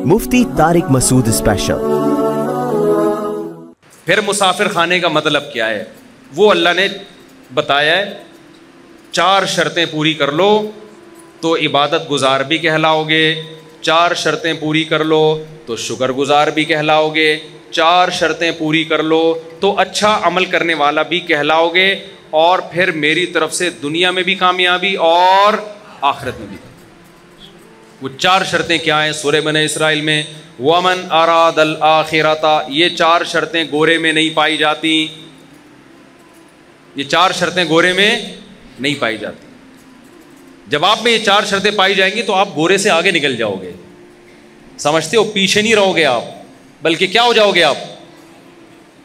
مفتی طارق مسعود special. پھر مسافر خانے کا مطلب کیا ہے؟ وہ اللہ نے بتایا ہے 4 شرطیں پوری کر لو تو عبادت گزار بھی کہلاؤ گے، 4 شرطیں پوری کر لو تو شکر گزار بھی کہلاؤ گے، 4 شرطیں پوری کر لو تو اچھا عمل کرنے والا بھی کہلاؤ گے، اور پھر میری طرف سے دنیا میں بھی کامیابی اور آخرت میں بھی۔ وہ 4 شرطیں کیا ہیں؟ سورہ بنی اسرائیل میں وَمَنْ أَرَادَ الْآخِرَةَ، یہ 4 شرطیں گورے میں نہیں پائی جاتی، یہ 4 شرطیں گورے میں نہیں پائی جاتی۔ جب آپ میں یہ 4 شرطیں پائی جائیں گی تو آپ گورے سے آگے نکل جاؤ گے، سمجھتے ہو؟ پیچھے نہیں رہو گے آپ، بلکہ کیا ہو جاؤ گے؟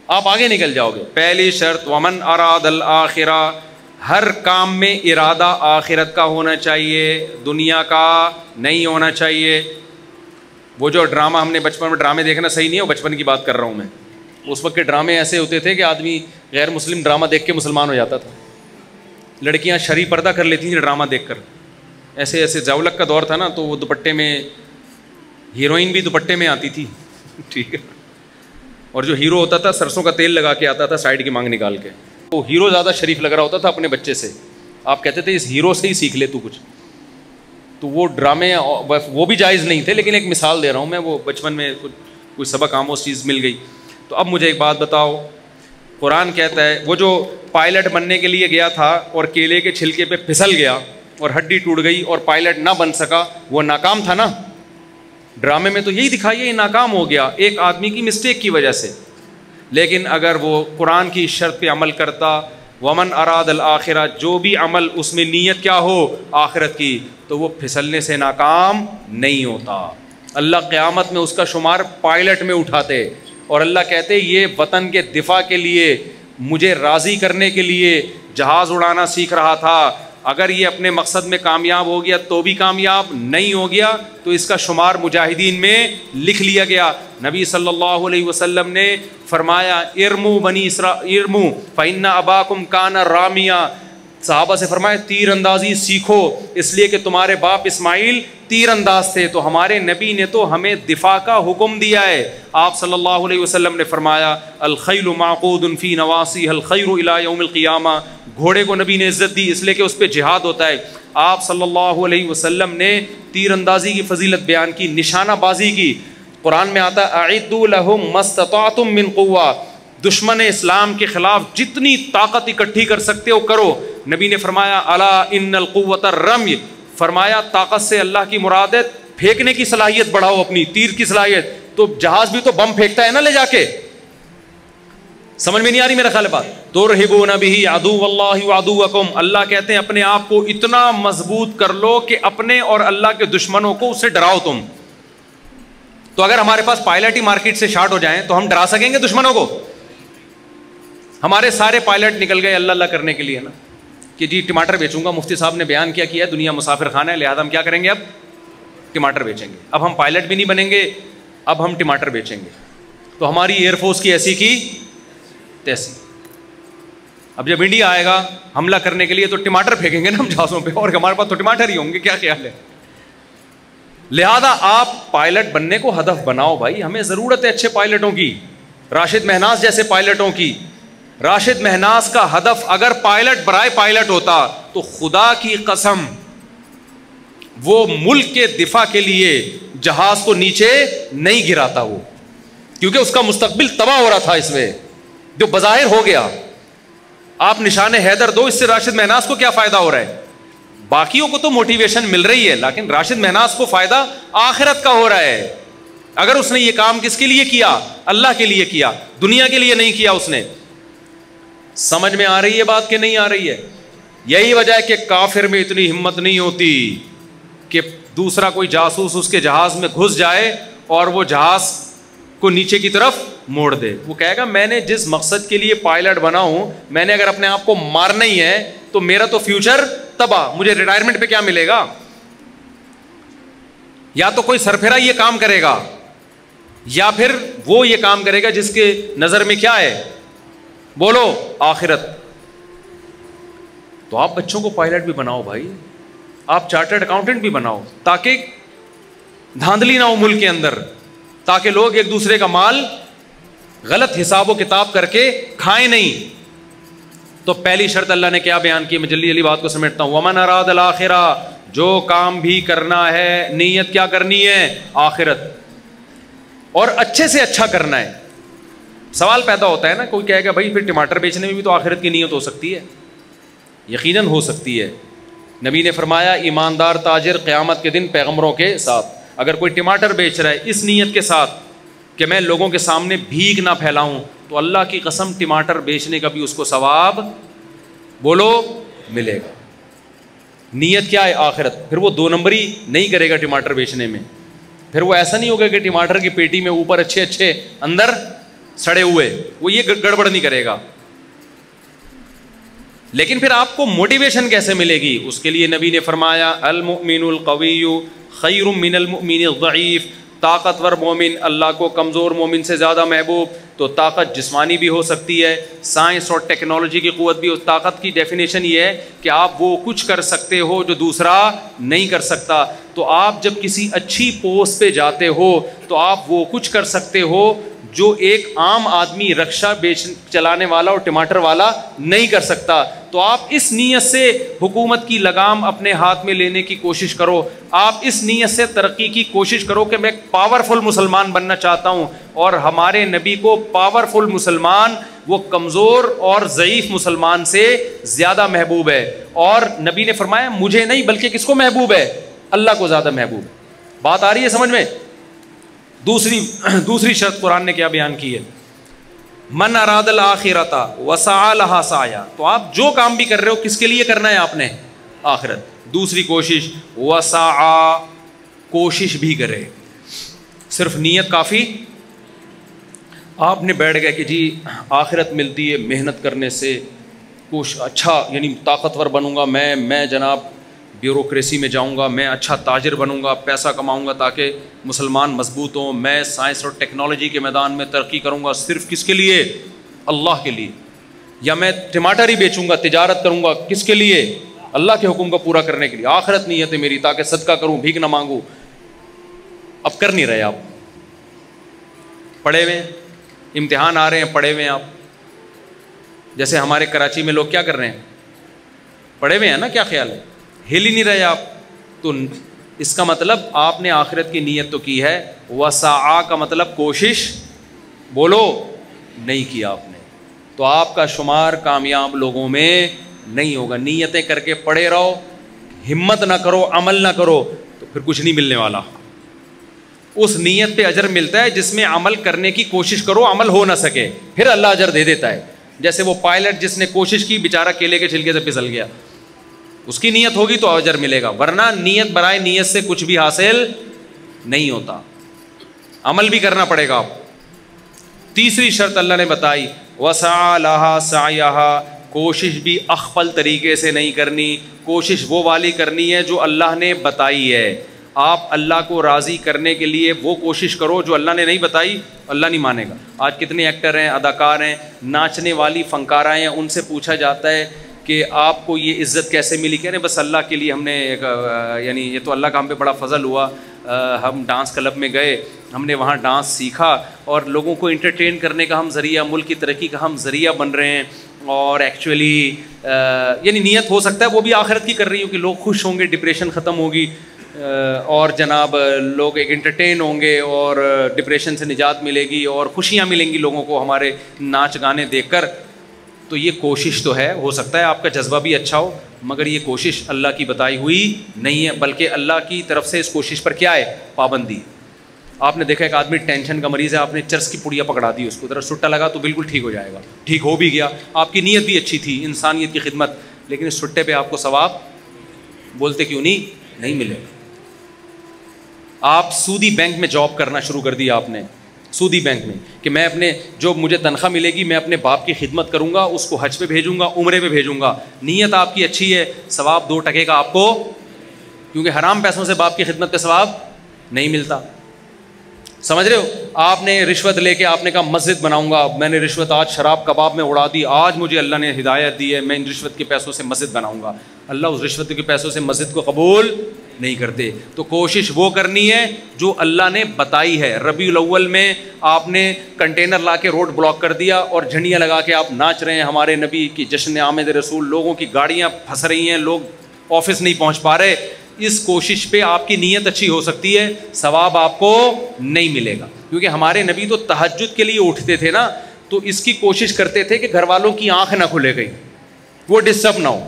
آپ آگے نکل جاؤ گے۔ پہلی شرط وَمَنْ أَرَادَ الْآخِرَةَ، ہر کام میں ارادہ آخرت کا ہونا چاہیے، دنیا کا نہیں ہونا چاہیے۔ وہ جو ڈرامہ ہم نے بچپن میں، ڈرامے دیکھنا صحیح نہیں ہے، وہ بچپن کی بات کر رہا ہوں میں، اس وقت کے ڈرامے ایسے ہوتے تھے کہ آدمی غیر مسلم ڈرامہ دیکھ کے مسلمان ہو جاتا تھا، لڑکیاں شرعی پردہ کر لیتی تھیں ڈرامہ دیکھ کر، ایسے ایسے زولق کا دور تھا نا، تو وہ دوپٹے میں، ہیروئن بھی دوپٹے میں آتی تھی، ٹھیک ہے، اور جو ہیرو ہوتا تھا سرسوں کا تیل لگا کے آتا تھا سائڈ کی مانگ نکال کے، وہ ہیرو زیادہ شریف لگ رہا ہوتا تھا اپنے بچے سے، آپ کہتے تھے اس ہیرو سے ہی سیکھ لے تو کچھ۔ تو وہ ڈرامے وہ بھی جائز نہیں تھے، لیکن ایک مثال دے رہا ہوں میں، وہ بچپن میں کوئی سبق آموز چیز مل گئی۔ تو اب مجھے ایک بات بتاؤ، قرآن کہتا ہے وہ جو پائلٹ بننے کے لیے گیا تھا اور کیلے کے چھلکے پہ پھسل گیا اور ہڈی ٹوٹ گئی اور پائلٹ نہ بن سکا، وہ ناکام تھا نا؟ ڈرامے میں تو یہی دکھائی ہے، یہ ناکام ہو گیا ایک آدمی کی مسٹیک کی وجہ سے۔ لیکن اگر وہ قرآن کی شرط پہ عمل کرتا، ومن اراد الآخرہ، جو بھی عمل اس میں نیت کیا ہو آخرت کی، تو وہ پھسلنے سے ناکام نہیں ہوتا۔ اللہ قیامت میں اس کا شمار پائلٹ میں اٹھاتے، اور اللہ کہتے یہ وطن کے دفاع کے لیے، مجھے راضی کرنے کے لیے جہاز اڑانا سیکھ رہا تھا، اگر یہ اپنے مقصد میں کامیاب ہو گیا تو بھی کامیاب، نہیں ہو گیا تو اس کا شمار مجاہدین میں لکھ لیا گیا۔ نبی صلی اللہ علیہ وسلم نے فرمایا ارمو بنی اسرائیل ارمو فإن اباکم کان رامیا، صحابہ سے فرمایا تیر اندازی سیکھو، اس لیے کہ تمہارے باپ اسماعیل تیر انداز تھے، تو ہمارے نبی نے تو ہمیں دفاع کا حکم دیا ہے۔ آپ صلی اللہ علیہ وسلم نے فرمایا الخیل معقود فی نواصیھا الخیر الی یوم القیامہ، گھوڑے کو نبی نے عزت دی اس لیے کہ اس پہ جہاد ہوتا ہے۔ آپ صلی اللہ علیہ وسلم نے تیر اندازی کی فضیلت بیان کی، نشانہ بازی کی۔ قرآن میں آتا ہے اعدوا لهم ما استطعتم من قوہ، دشمن اسلام کے خلاف جتنی طاقت اکٹھی کر سکتے ہو کرو۔ نبی نے فرمایا الا ان القوۃ الرمی، فرمایا طاقت سے اللہ کی مراد ہے پھینکنے کی صلاحیت بڑھاؤ، اپنی تیر کی صلاحیت۔ تو جہاز بھی تو بم پھینکتا ہے نا لے جا کے، سمجھ میں نہیں آ رہی میرا خیال بات؟ ترہبون بہ عدو اللہ وعدوکم، اللہ کہتے ہیں اپنے آپ کو اتنا مضبوط کر لو کہ اپنے اور اللہ کے دشمنوں کو اس سے ڈراؤ تم۔ تو اگر ہمارے پاس پائلٹ ہی مارکیٹ سے شارٹ ہو جائیں تو ہم ڈرا سکیں گے دشمنوں کو؟ ہمارے سارے پائلٹ نکل گئے اللہ اللہ کرنے کے لیے نا، کہ جی ٹماٹر بیچوں گا، مفتی صاحب نے بیان کیا دنیا مسافر خانہ ہے، لہذا ہم کیا کریں گے؟ اب ٹماٹر بیچیں گے۔ اب ہم پائلٹ بھی نہیں بنیں گے، اب ہم ٹماٹر بیچیں گے۔ تو ہماری ایئر فورس کی ایسی کی تیسی۔ اب جب انڈیا آئے گا حملہ کرنے کے لیے تو ٹماٹر پھینکیں گے نا ہم جہازوں پہ، اور ہمارے پاس تو ٹماٹر ہی ہوں گے، کیا خیال ہے؟ لہذا آپ پائلٹ بننے کو ہدف بناؤ بھائی، ہمیں ضرورت ہے اچھے پائلٹوں کی، راشد مہناز جیسے پائلٹوں کی۔ راشد مہناز کا ہدف اگر پائلٹ برائے پائلٹ ہوتا تو خدا کی قسم وہ ملک کے دفاع کے لیے جہاز کو نیچے نہیں گراتا، وہ کیونکہ اس کا مستقبل تباہ ہو رہا تھا اس میں، جو بظاہر ہو گیا۔ آپ نشان حیدر دو، اس سے راشد مہناز کو کیا فائدہ ہو رہا ہے؟ باقیوں کو تو موٹیویشن مل رہی ہے، لیکن راشد مہناز کو فائدہ آخرت کا ہو رہا ہے۔ اگر اس نے یہ کام کس کے لیے کیا؟ اللہ کے لیے کیا، دنیا کے لیے نہیں کیا اس نے۔ سمجھ میں آ رہی ہے بات کہ نہیں آ رہی ہے؟ یہی وجہ ہے کہ کافر میں اتنی ہمت نہیں ہوتی کہ دوسرا کوئی جاسوس اس کے جہاز میں گھس جائے اور وہ جہاز کو نیچے کی طرف موڑ دے۔ وہ کہے گا میں نے جس مقصد کے لیے پائلٹ بنا ہوں، میں نے اگر اپنے آپ کو مارنا ہی ہے تو میرا تو فیوچر تباہ، مجھے ریٹائرمنٹ پہ کیا ملے گا؟ یا تو کوئی سرفرا یہ کام کرے گا، یا پھر وہ یہ کام کرے گا جس کے نظر میں کیا ہے؟ بولو آخرت۔ تو آپ بچوں کو پائلٹ بھی بناؤ بھائی، آپ چارٹرڈ اکاؤنٹنٹ بھی بناؤ، تاکہ دھاندلی نہ ہو ملک کے اندر, تاکہ لوگ ایک دوسرے کا مال غلط حساب و کتاب کر کے کھائیں نہیں. تو پہلی شرط اللہ نے کیا بیان کی؟ میں جلدی جلدی بات کو سمیٹتا ہوں. ومن اراد الاخرہ, جو کام بھی کرنا ہے نیت کیا کرنی ہے؟ آخرت, اور اچھے سے اچھا کرنا ہے. سوال پیدا ہوتا ہے نا, کوئی کہے گا بھائی پھر ٹماٹر بیچنے میں بھی تو آخرت کی نیت ہو سکتی ہے. یقیناً ہو سکتی ہے. نبی نے فرمایا ایماندار تاجر قیامت کے دن پیغمبروں کے ساتھ. اگر کوئی ٹماٹر بیچ رہا ہے اس نیت کے ساتھ کہ میں لوگوں کے سامنے بھیک نہ پھیلاؤں, تو اللہ کی قسم ٹماٹر بیچنے کا بھی اس کو ثواب بولو ملے گا. نیت کیا ہے؟ آخرت. پھر وہ 2 نمبری نہیں کرے گا ٹماٹر بیچنے میں. پھر وہ ایسا نہیں ہوگا کہ ٹماٹر کی پیٹی میں اوپر اچھے اچھے اندر سڑے ہوئے, وہ یہ گڑبڑ نہیں کرے گا. لیکن پھر آپ کو موٹیویشن کیسے ملے گی؟ اس کے لیے نبی نے فرمایا المؤمن القوی خیر من المؤمن الضعیف. طاقتور مومن اللہ کو کمزور مومن سے زیادہ محبوب. تو طاقت جسمانی بھی ہو سکتی ہے, سائنس اور ٹیکنالوجی کی قوت بھی. طاقت کی ڈیفینیشن یہ ہے کہ آپ وہ کچھ کر سکتے ہو جو دوسرا نہیں کر سکتا. تو آپ جب کسی اچھی پوسٹ پہ جاتے ہو تو آپ وہ کچھ کر سکتے ہو جو ایک عام آدمی رکشہ چلانے والا اور ٹماٹر والا نہیں کر سکتا. تو آپ اس نیت سے حکومت کی لگام اپنے ہاتھ میں لینے کی کوشش کرو. آپ اس نیت سے ترقی کی کوشش کرو کہ میں ایک پاورفل مسلمان بننا چاہتا ہوں. اور ہمارے نبی کو پاورفل مسلمان وہ کمزور اور ضعیف مسلمان سے زیادہ محبوب ہے. اور نبی نے فرمایا مجھے نہیں بلکہ کس کو محبوب ہے؟ اللہ کو زیادہ محبوب. بات آ رہی ہے سمجھ میں؟ دوسری شرط قرآن نے کیا بیان کی ہے؟ من اراد الاخرۃ وسعى لها سعیا. تو آپ جو کام بھی کر رہے ہو کس کے لیے کرنا ہے؟ آپ نے آخرت. دوسری کوشش وسعى, کوشش بھی کرے. صرف نیت کافی؟ آپ نے بیٹھ گئے کہ جی آخرت ملتی ہے محنت کرنے سے, کچھ اچھا یعنی طاقتور بنوں گا میں جناب بیوروکریسی میں جاؤں گا, میں اچھا تاجر بنوں گا, پیسہ کماؤں گا تاکہ مسلمان مضبوط ہوں, میں سائنس اور ٹیکنالوجی کے میدان میں ترقی کروں گا. صرف کس کے لیے؟ اللہ کے لیے. یا میں ٹماٹر ہی بیچوں گا, تجارت کروں گا, کس کے لیے؟ اللہ کے حکم کو پورا کرنے کے لیے. آخرت نیت ہے میری تاکہ صدقہ کروں, بھیک نہ مانگوں. اب کر نہیں رہے آپ, پڑھے ہوئے امتحان آ رہے ہیں, پڑھے ہوئے ہیں آپ. جیسے ہمارے کراچی میں لوگ کیا کر رہے ہیں؟ پڑھے ہوئے ہیں نا, کیا خیال ہے؟ ہل ہی نہیں رہے آپ. تو اس کا مطلب آپ نے آخرت کی نیت تو کی ہے. وسعا کا مطلب کوشش بولو نہیں کیا آپ نے, تو آپ کا شمار کامیاب لوگوں میں نہیں ہوگا. نیتیں کر کے پڑے رہو, ہمت نہ کرو, عمل نہ کرو, تو پھر کچھ نہیں ملنے والا. اس نیت پہ اجر ملتا ہے جس میں عمل کرنے کی کوشش کرو, عمل ہو نہ سکے پھر اللہ اجر دے دیتا ہے. جیسے وہ پائلٹ جس نے کوشش کی بیچارہ کیلے کے چھلکے سے پھسل گیا, اس کی نیت ہوگی تو اجر ملے گا, ورنہ نیت برائے نیت سے کچھ بھی حاصل نہیں ہوتا. عمل بھی کرنا پڑے گا آپ. تیسری شرط اللہ نے بتائی وسعى لها سعيها, کوشش بھی اخفل طریقے سے نہیں کرنی, کوشش وہ والی کرنی ہے جو اللہ نے بتائی ہے. آپ اللہ کو راضی کرنے کے لیے وہ کوشش کرو جو اللہ نے نہیں بتائی, اللہ نہیں مانے گا. آج کتنے ایکٹر ہیں, اداکار ہیں, ناچنے والی فنکارہ ہیں, ان سے پوچھا جاتا ہے کہ آپ کو یہ عزت کیسے ملی؟ کہہ رہے بس اللہ کے لیے ہم نے یعنی یہ تو اللہ کا ہم پہ بڑا فضل ہوا, ہم ڈانس کلب میں گئے, ہم نے وہاں ڈانس سیکھا اور لوگوں کو انٹرٹین کرنے کا ہم ذریعہ, ملک کی ترقی کا ہم ذریعہ بن رہے ہیں. اور ایکچولی یعنی نیت ہو سکتا ہے وہ بھی آخرت کی کر رہی ہوں کہ لوگ خوش ہوں گے, ڈپریشن ختم ہوگی, اور جناب لوگ ایک انٹرٹین ہوں گے اور ڈپریشن سے نجات ملے گی اور خوشیاں ملیں گی لوگوں کو ہمارے ناچ گانے دیکھ کر. تو یہ کوشش تو ہے, ہو سکتا ہے آپ کا جذبہ بھی اچھا ہو, مگر یہ کوشش اللہ کی بتائی ہوئی نہیں ہے, بلکہ اللہ کی طرف سے اس کوشش پر کیا ہے؟ پابندی. آپ نے دیکھا ایک آدمی ٹینشن کا مریض ہے, آپ نے چرس کی پڑیا پکڑا دی, اس کو ذرا سٹا لگا تو بالکل ٹھیک ہو جائے گا. ٹھیک ہو بھی گیا, آپ کی نیت بھی اچھی تھی, انسانیت کی خدمت, لیکن اس سٹے پہ آپ کو ثواب بولتے کیوں نہیں ملے گا. آپ سودی بینک میں جاب کرنا شروع کر دیا آپ نے, سودی بینک میں, کہ میں اپنے جو مجھے تنخواہ ملے گی میں اپنے باپ کی خدمت کروں گا, اس کو حج پہ بھیجوں گا, عمرے پہ بھیجوں گا. نیت آپ کی اچھی ہے, ثواب 2 ٹکے کا آپ کو, کیونکہ حرام پیسوں سے باپ کی خدمت پہ ثواب نہیں ملتا. سمجھ رہے ہو؟ آپ نے رشوت لے کے آپ نے کہا مسجد بناؤں گا, میں نے رشوت آج شراب کباب میں اڑا دی, آج مجھے اللہ نے ہدایت دی ہے, میں ان رشوت کے پیسوں سے مسجد بناؤں گا. اللہ اس رشوت کے پیسوں سے مسجد کو قبول نہیں کرتے. تو کوشش وہ کرنی ہے جو اللہ نے بتائی ہے. ربیع الاول میں آپ نے کنٹینر لا کے روڈ بلاک کر دیا اور جھنڈیاں لگا کے آپ ناچ رہے ہیں ہمارے نبی کی جشن آمد رسول, لوگوں کی گاڑیاں پھنس رہی ہیں, لوگ آفس نہیں پہنچ پا رہے. اس کوشش پہ آپ کی نیت اچھی ہو سکتی ہے, ثواب آپ کو نہیں ملے گا, کیونکہ ہمارے نبی تو تہجد کے لیے اٹھتے تھے نا, تو اس کی کوشش کرتے تھے کہ گھر والوں کی آنکھ نہ کھلے گئی, وہ ڈسٹرب نہ ہو.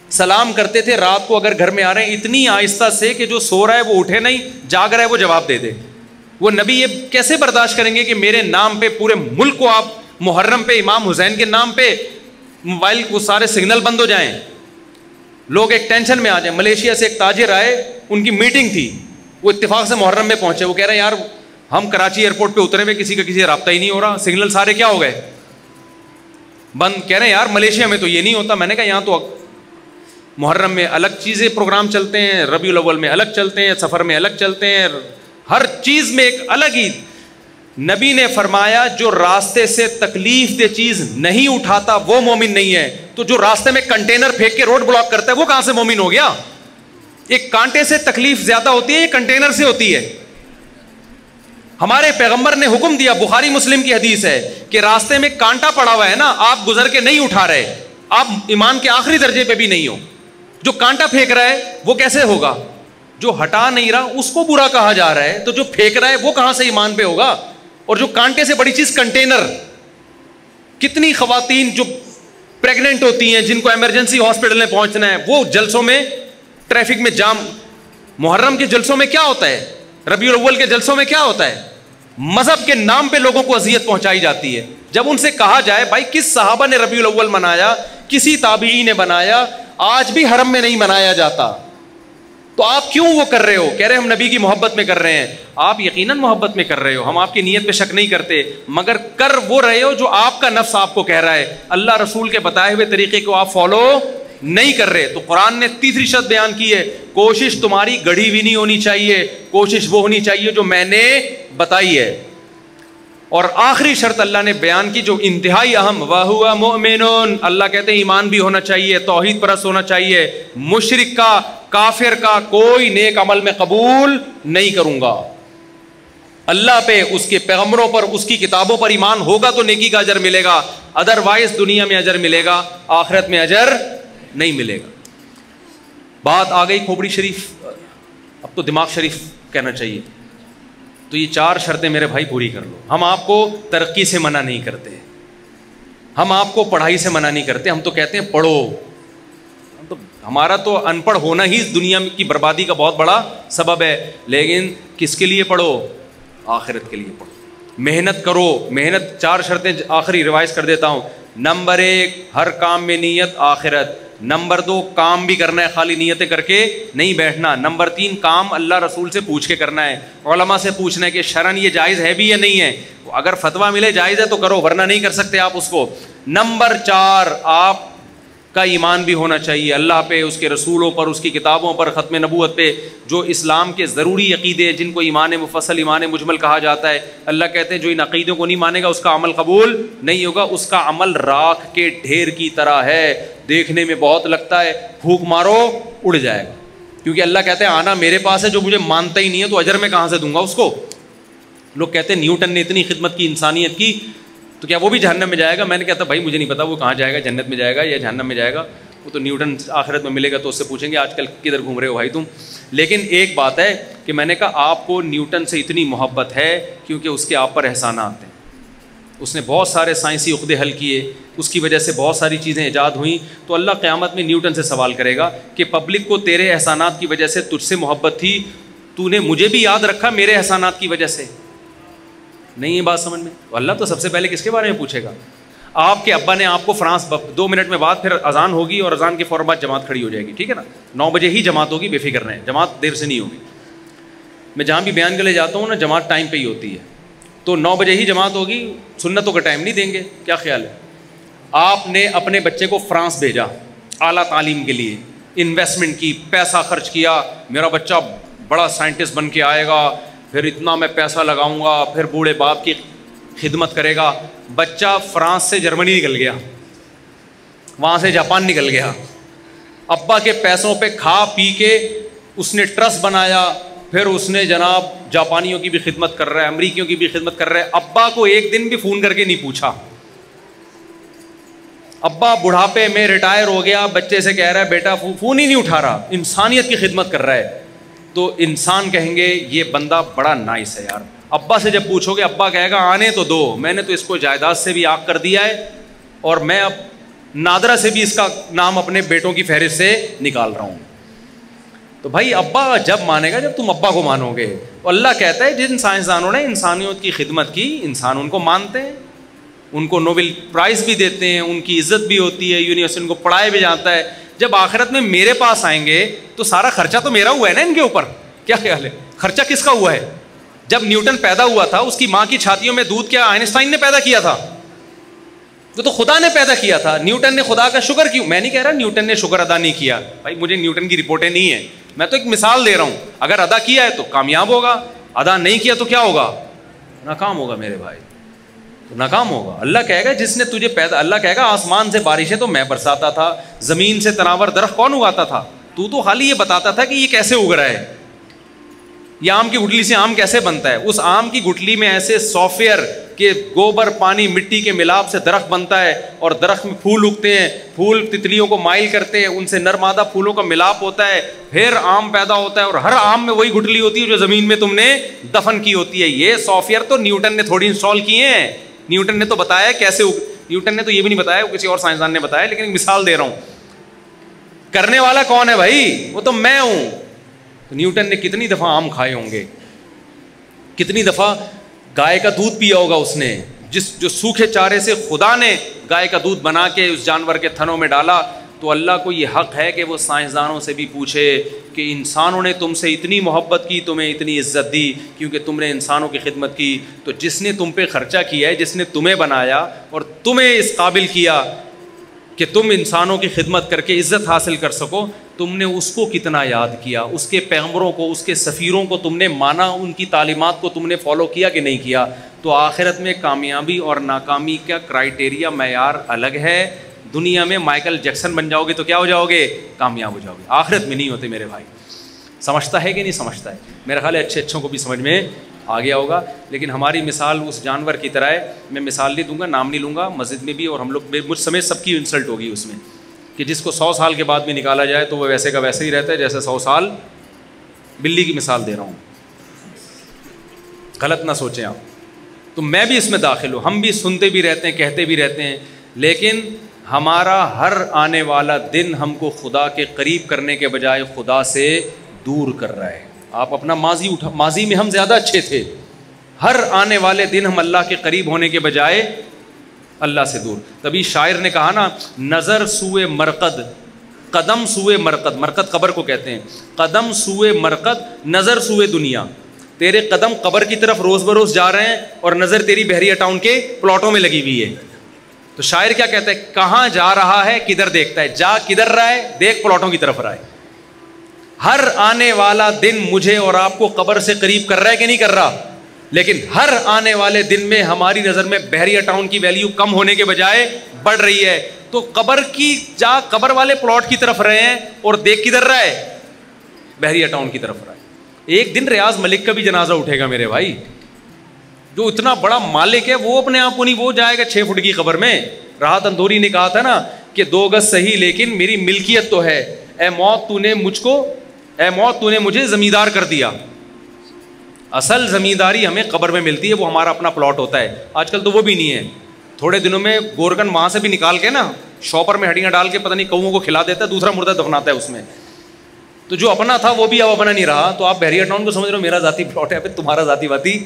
سلام کرتے تھے رات کو اگر گھر میں آ رہے ہیں اتنی آہستہ سے کہ جو سو رہا ہے وہ اٹھے نہیں, جاگ رہا ہے وہ جواب دے دے. وہ نبی یہ کیسے برداشت کریں گے کہ میرے نام پہ پورے ملک کو آپ محرم پہ امام حسین کے نام پہ موبائل کو سارے سگنل بند ہو جائیں, لوگ ایک ٹینشن میں آ جائیں. ملیشیا سے ایک تاجر آئے, ان کی میٹنگ تھی, وہ اتفاق سے محرم میں پہنچے. وہ کہہ رہے ہیں یار ہم کراچی ایئرپورٹ پہ اترے ہوئے, کسی کا کسی سے رابطہ ہی نہیں ہو رہا, سگنل سارے کیا ہو گئے بند. کہہ رہے ہیں یار ملیشیا میں تو یہ نہیں ہوتا. میں نے کہا یہاں تو محرم میں الگ چیزیں پروگرام چلتے ہیں, ربیع الاول میں الگ چلتے ہیں, سفر میں الگ چلتے ہیں, ہر چیز میں ایک الگ ہی. نبی نے فرمایا جو راستے سے تکلیف دہ چیز نہیں اٹھاتا وہ مومن نہیں ہے. تو جو راستے میں کنٹینر پھینک کے روڈ بلاک کرتا ہے وہ کہاں سے مومن ہو گیا؟ ایک کانٹے سے تکلیف زیادہ ہوتی ہے, یہ کنٹینر سے ہوتی ہے. ہمارے پیغمبر نے حکم دیا, بخاری مسلم کی حدیث ہے, کہ راستے میں کانٹا پڑا ہوا ہے نا, آپ گزر کے نہیں اٹھا رہے, آپ ایمان کے آخری درجے پہ بھی نہیں ہو. جو کانٹا پھینک رہا ہے وہ کیسے ہوگا؟ جو ہٹا نہیں رہا اس کو برا کہا جا رہا ہے, تو جو پھینک رہا ہے وہ کہاں سے ایمان پہ ہوگا؟ اور جو کانٹے سے بڑی چیز کنٹینر. کتنی خواتین جو پریگننٹ ہوتی ہیں جن کو ایمرجنسی ہاسپٹل میں پہنچنا ہے, وہ جلسوں میں ٹریفک میں جام. محرم کے جلسوں میں کیا ہوتا ہے, ربیع الاول کے جلسوں میں کیا ہوتا ہے؟ مذہب کے نام پہ لوگوں کو اذیت پہنچائی جاتی ہے. جب ان سے کہا جائے بھائی کس صحابہ نے ربیع الاول منایا, کسی تابعی نے بنایا, آج بھی حرم میں نہیں منایا جاتا, تو آپ کیوں وہ کر رہے ہو؟ کہہ رہے ہم نبی کی محبت میں کر رہے ہیں. آپ یقیناً محبت میں کر رہے ہو, ہم آپ کی نیت پہ شک نہیں کرتے, مگر کر وہ رہے ہو جو آپ کا نفس آپ کو کہہ رہا ہے. اللہ رسول کے بتائے ہوئے طریقے کو آپ فالو نہیں کر رہے. تو قرآن نے تیسری شرط بیان کی ہے, کوشش تمہاری گڑھی ہوئی نہیں ہونی چاہیے, کوشش وہ ہونی چاہیے جو میں نے بتائی ہے. اور آخری شرط اللہ نے بیان کی جو انتہائی اہم, وَهُوَ مُؤْمِنٌ, اللہ کہتے ہیں ایمان بھی ہونا چاہیے, توحید پرست ہونا چاہیے. مشرک کا, کافر کا کوئی نیک عمل میں قبول نہیں کروں گا. اللہ پہ, اس کے پیغمبروں پر, اس کی کتابوں پر ایمان ہوگا تو نیکی کا اجر ملے گا, ادروائز دنیا میں اجر ملے گا, آخرت میں اجر نہیں ملے گا. بات آ گئی کھوپڑی شریف, اب تو دماغ شریف کہنا چاہیے. تو یہ 4 شرطیں میرے بھائی پوری کر لو. ہم آپ کو ترقی سے منع نہیں کرتے, ہم آپ کو پڑھائی سے منع نہیں کرتے, ہم تو کہتے ہیں پڑھو. تو ہمارا تو ان پڑھ ہونا ہی دنیا کی بربادی کا بہت بڑا سبب ہے. لیکن کس کے لیے پڑھو؟ آخرت کے لیے پڑھو, محنت کرو. محنت 4 شرطیں آخری ریوائز کر دیتا ہوں. نمبر 1, ہر کام میں نیت آخرت. نمبر 2, کام بھی کرنا ہے, خالی نیتیں کر کے نہیں بیٹھنا. نمبر 3, کام اللہ رسول سے پوچھ کے کرنا ہے, علماء سے پوچھنا ہے کہ شرعن یہ جائز ہے بھی یا نہیں ہے. اگر فتویٰ ملے جائز ہے تو کرو, ورنہ نہیں کر سکتے آپ اس کو. نمبر 4, آپ کا ایمان بھی ہونا چاہیے اللہ پہ, اس کے رسولوں پر, اس کی کتابوں پر, ختم نبوت پہ, جو اسلام کے ضروری عقیدے جن کو ایمان مفصل, ایمان مجمل کہا جاتا ہے. اللہ کہتے ہیں جو ان عقیدوں کو نہیں مانے گا اس کا عمل قبول نہیں ہوگا. اس کا عمل راکھ کے ڈھیر کی طرح ہے, دیکھنے میں بہت لگتا ہے, پھونک مارو اڑ جائے گا. کیونکہ اللہ کہتے ہیں آنا میرے پاس ہے, جو مجھے مانتا ہی نہیں ہے تو اجر میں کہاں سے دوں گا اس کو. لوگ کہتے ہیں نیوٹن نے اتنی خدمت کی انسانیت کی تو کیا وہ بھی جہنم میں جائے گا؟ میں نے کہتا بھائی مجھے نہیں پتا وہ کہاں جائے گا, جنت میں جائے گا یا جہنم میں جائے گا. وہ تو نیوٹن آخرت میں ملے گا تو اس سے پوچھیں گے آج کل کدھر گھوم رہے ہو بھائی تم. لیکن ایک بات ہے کہ میں نے کہا آپ کو نیوٹن سے اتنی محبت ہے کیونکہ اس کے آپ پر احسانات ہیں. اس نے بہت سارے سائنسی عقدے حل کیے, اس کی وجہ سے بہت ساری چیزیں ایجاد ہوئیں. تو اللہ قیامت میں نیوٹن سے سوال کرے گا کہ پبلک کو تیرے احسانات کی وجہ سے تجھ سے محبت تھی, تو نے مجھے بھی یاد رکھا میرے احسانات کی وجہ سے نہیں. یہ بات سمجھ میں؟ تو اللہ تو سب سے پہلے کس کے بارے میں پوچھے گا؟ آپ کے ابا نے آپ کو فرانس 2 منٹ میں بعد پھر اذان ہوگی اور اذان کے فوراً بعد جماعت کھڑی ہو جائے گی, ٹھیک ہے نا, 9 بجے ہی جماعت ہوگی, بے فکر رہیں, جماعت دیر سے نہیں ہوگی. میں جہاں بھی بیان کے لیے جاتا ہوں نا جماعت ٹائم پہ ہی ہوتی ہے, تو 9 بجے ہی جماعت ہوگی, سنتوں کا ٹائم نہیں دیں گے. کیا خیال ہے؟ آپ نے اپنے بچے کو فرانس بھیجا اعلیٰ تعلیم کے لیے, انویسٹمنٹ کی, پیسہ خرچ کیا, میرا بچہ بڑا سائنٹسٹ بن کے آئے گا, پھر اتنا میں پیسہ لگاؤں گا, پھر بوڑھے باپ کی خدمت کرے گا. بچہ فرانس سے جرمنی نکل گیا, وہاں سے جاپان نکل گیا, ابا کے پیسوں پہ کھا پی کے اس نے ٹرسٹ بنایا, پھر اس نے جناب جاپانیوں کی بھی خدمت کر رہا ہے, امریکیوں کی بھی خدمت کر رہا ہے. ابا کو ایک دن بھی فون کر کے نہیں پوچھا. ابا بڑھاپے میں ریٹائر ہو گیا, بچے سے کہہ رہا ہے بیٹا فون ہی نہیں اٹھا رہا, انسانیت کی خدمت کر رہا ہے. تو انسان کہیں گے یہ بندہ بڑا نائس ہے یار. ابا سے جب پوچھو گے, ابا کہے گا آنے تو دو, میں نے تو اس کو جائیداد سے بھی آگ کر دیا ہے, اور میں اب نادرہ سے بھی اس کا نام اپنے بیٹوں کی فہرست سے نکال رہا ہوں. تو بھائی ابا جب مانے گا جب تم ابا کو مانو گے. اللہ کہتا ہے جن سائنسدانوں نے انسانیت کی خدمت کی, انسان ان کو مانتے ہیں, ان کو نوبل پرائز بھی دیتے ہیں, ان کی عزت بھی ہوتی ہے, یونیورسٹی ان کو پڑھایا بھی جاتا ہے. جب آخرت میں میرے پاس آئیں گے تو سارا خرچہ تو میرا ہوا ہے نا ان کے اوپر. کیا خیال ہے, خرچہ کس کا ہوا ہے؟ جب نیوٹن پیدا ہوا تھا اس کی ماں کی چھاتیوں میں دودھ کیا آئنسٹائن نے پیدا کیا تھا؟ وہ تو خدا نے پیدا کیا تھا. نیوٹن نے خدا کا شکر کیوں؟ میں نہیں کہہ رہا نیوٹن نے شکر ادا نہیں کیا بھائی, مجھے نیوٹن کی رپورٹیں نہیں ہیں, میں تو ایک مثال دے رہا ہوں. اگر ادا کیا ہے تو کامیاب ہوگا, ادا نہیں کیا تو کیا ہوگا؟ ناکام ہوگا میرے بھائی, تو ناکام ہوگا. اللہ کہے گا جس نے تجھے پیدا, اللہ کہے گا آسمان سے بارشیں تو میں برساتا تھا, زمین سے تناور درخت کون اگاتا تھا؟ تو خالی یہ بتاتا تھا کہ یہ کیسے اگ رہا ہے, یہ آم کی گٹلی سے آم کیسے بنتا ہے. اس آم کی گٹلی میں ایسے سافٹ ویئر کہ گوبر پانی مٹی کے ملاپ سے درخت بنتا ہے, اور درخت میں پھول اگتے ہیں, پھول تتلیوں کو مائل کرتے ہیں, ان سے نرمادہ پھولوں کا ملاپ ہوتا ہے, پھر آم پیدا ہوتا ہے, اور ہر آم میں وہی گٹلی ہوتی ہے جو زمین میں تم نے دفن کی ہوتی ہے. یہ سافٹ ویئر تو نیوٹن نے تھوڑی انسٹال کیے ہیں, نیوٹن نے تو بتایا کیسے, نیوٹن نے تو یہ بھی نہیں بتایا, کسی اور سائنسدان نے بتایا, لیکن ایک مثال دے رہا ہوں. کرنے والا کون ہے بھائی؟ وہ تو میں ہوں. نیوٹن نے کتنی دفعہ آم کھائے ہوں گے, کتنی دفعہ گائے کا دودھ پیا ہوگا اس نے, جو سوکھے چارے سے خدا نے گائے کا دودھ بنا کے اس جانور کے تھنوں میں ڈالا. تو اللہ کو یہ حق ہے کہ وہ سائنسدانوں سے بھی پوچھے کہ انسانوں نے تم سے اتنی محبت کی, تمہیں اتنی عزت دی کیونکہ تم نے انسانوں کی خدمت کی. تو جس نے تم پہ خرچہ کیا ہے, جس نے تمہیں بنایا اور تمہیں اس قابل کیا کہ تم انسانوں کی خدمت کر کے عزت حاصل کر سکو, تم نے اس کو کتنا یاد کیا, اس کے پیغمبروں کو, اس کے سفیروں کو تم نے مانا, ان کی تعلیمات کو تم نے فالو کیا کہ نہیں کیا. تو آخرت میں کامیابی اور ناکامی کا کرائٹیریا, معیار الگ ہے. دنیا میں مائیکل جیکسن بن جاؤ گے تو کیا ہو جاؤ گے؟ کامیاب ہو جاؤ گے. آخرت میں نہیں ہوتے میرے بھائی. سمجھتا ہے کہ نہیں سمجھتا ہے؟ میرا خیال ہے اچھوں کو بھی سمجھ میں آ گیا ہوگا. لیکن ہماری مثال اس جانور کی طرح ہے. میں مثال نہیں دوں گا, نام نہیں لوں گا, مسجد میں بھی اور ہم لوگ مجھ سمیت سب کی انسلٹ ہوگی اس میں, کہ جس کو 100 سال کے بعد بھی نکالا جائے تو وہ ویسے کا ویسے ہی رہتا ہے جیسے 100 سال. بلی کی مثال دے رہا ہوں, غلط نہ سوچیں آپ. تو میں بھی اس میں داخل ہوں, ہم بھی سنتے بھی رہتے ہیں, کہتے بھی رہتے ہیں, لیکن ہمارا ہر آنے والا دن ہم کو خدا کے قریب کرنے کے بجائے خدا سے دور کر رہا ہے. آپ اپنا ماضی میں ہم زیادہ اچھے تھے, ہر آنے والے دن ہم اللہ کے قریب ہونے کے بجائے اللہ سے دور. تبھی شاعر نے کہا نا, نظر سوئے مرقد قدم سوئے مرقد, مرقد قبر کو کہتے ہیں, قدم سوئے مرقد نظر سوئے دنیا. تیرے قدم قبر کی طرف روز بروز جا رہے ہیں اور نظر تیری بحریہ ٹاؤن کے پلاٹوں میں لگی ہوئی ہے. تو شاعر کیا کہتا ہے, کہاں جا رہا ہے کدھر دیکھتا ہے, جا کدھر رہا ہے, دیکھ پلاٹوں کی طرف رہا ہے. ہر آنے والا دن مجھے اور آپ کو قبر سے قریب کر رہا ہے کہ نہیں کر رہا؟ لیکن ہر آنے والے دن میں ہماری نظر میں بحریہ ٹاؤن کی ویلیو کم ہونے کے بجائے بڑھ رہی ہے. تو قبر کی جا قبر والے پلاٹ کی طرف رہے ہیں اور دیکھ کدھر رہا ہے؟ بحریہ ٹاؤن کی طرف رہا ہے. ایک دن ریاض ملک کا بھی جنازہ اٹھے گا میرے بھائی, جو اتنا بڑا مالک ہے وہ اپنے آپ کو نہیں, وہ جائے گا 6 فٹ کی قبر میں. راحت اندوری نے کہا تھا نا کہ 2 گز صحیح لیکن میری ملکیت تو ہے, اے موت تو نے مجھے زمیندار کر دیا. اصل زمینداری ہمیں قبر میں ملتی ہے, وہ ہمارا اپنا پلاٹ ہوتا ہے. آج کل تو وہ بھی نہیں ہے. تھوڑے دنوں میں گورکن وہاں سے بھی نکال کے نا شاپر میں ہڈیاں ڈال کے پتہ نہیں کوؤں کو کھلا دیتا ہے, دوسرا مردہ دفناتا ہے اس میں. تو جو اپنا تھا وہ بھی اب اپنا نہیں رہا. تو آپ بحریہ ٹاؤن کو سمجھ رہے ہو میرا ذاتی پلاٹ ہے, پھر تمہارا ذاتی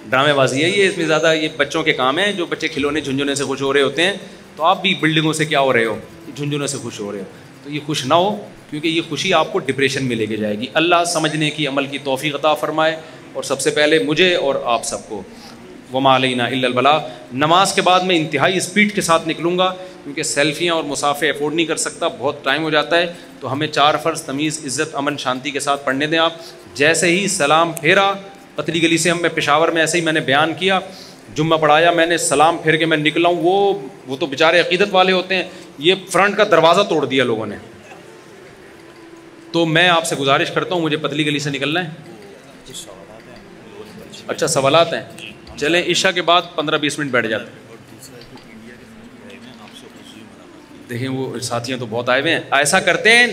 ڈرامے بازی ہے یہ. اس میں زیادہ یہ بچوں کے کام ہیں, جو بچے کھلونے جھنجھونے سے خوش ہو رہے ہوتے ہیں. تو آپ بھی بلڈنگوں سے کیا ہو رہے ہو, جھنجھونے سے خوش ہو رہے ہو. تو یہ خوش نہ ہو, کیونکہ یہ خوشی آپ کو ڈپریشن میں لے کے جائے گی. اللہ سمجھنے کی عمل کی توفیق عطا فرمائے, اور سب سے پہلے مجھے اور آپ سب کو. وما علینا الا البلاغ. نماز کے بعد میں انتہائی اسپیڈ کے ساتھ نکلوں گا, کیونکہ سیلفیاں اور مسافے افورڈ نہیں کر سکتا, بہت ٹائم ہو جاتا ہے. تو ہمیں 4 فرض تمیز, عزت, امن, شانتی کے ساتھ پڑھنے دیں آپ. جیسے ہی سلام پھیرا پتلی گلی سے, میں پشاور میں ایسے ہی میں نے بیان کیا, جمعہ پڑھایا میں نے, سلام پھیر کے میں نکلا ہوں. وہ تو بیچارے عقیدت والے ہوتے ہیں, یہ فرنٹ کا دروازہ توڑ دیا لوگوں نے. تو میں آپ سے گزارش کرتا ہوں, مجھے پتلی گلی سے نکلنا ہے. اچھا سوالات ہیں, چلیں عشاء کے بعد 15-20 منٹ بیٹھ جاتے ہیں. دیکھیں وہ ساتھیاں تو بہت آئے ہوئے ہیں. ایسا کرتے ہیں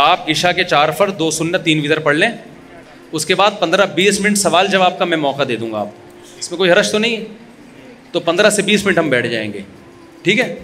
آپ عشاء کے 4 فرض 2 سنت 3 وتر پڑھ لیں, اس کے بعد 15-20 منٹ سوال جواب کا میں موقع دے دوں گا آپ کو. اس میں کوئی حرج تو نہیں ہے, تو 15 سے 20 منٹ ہم بیٹھ جائیں گے, ٹھیک ہے.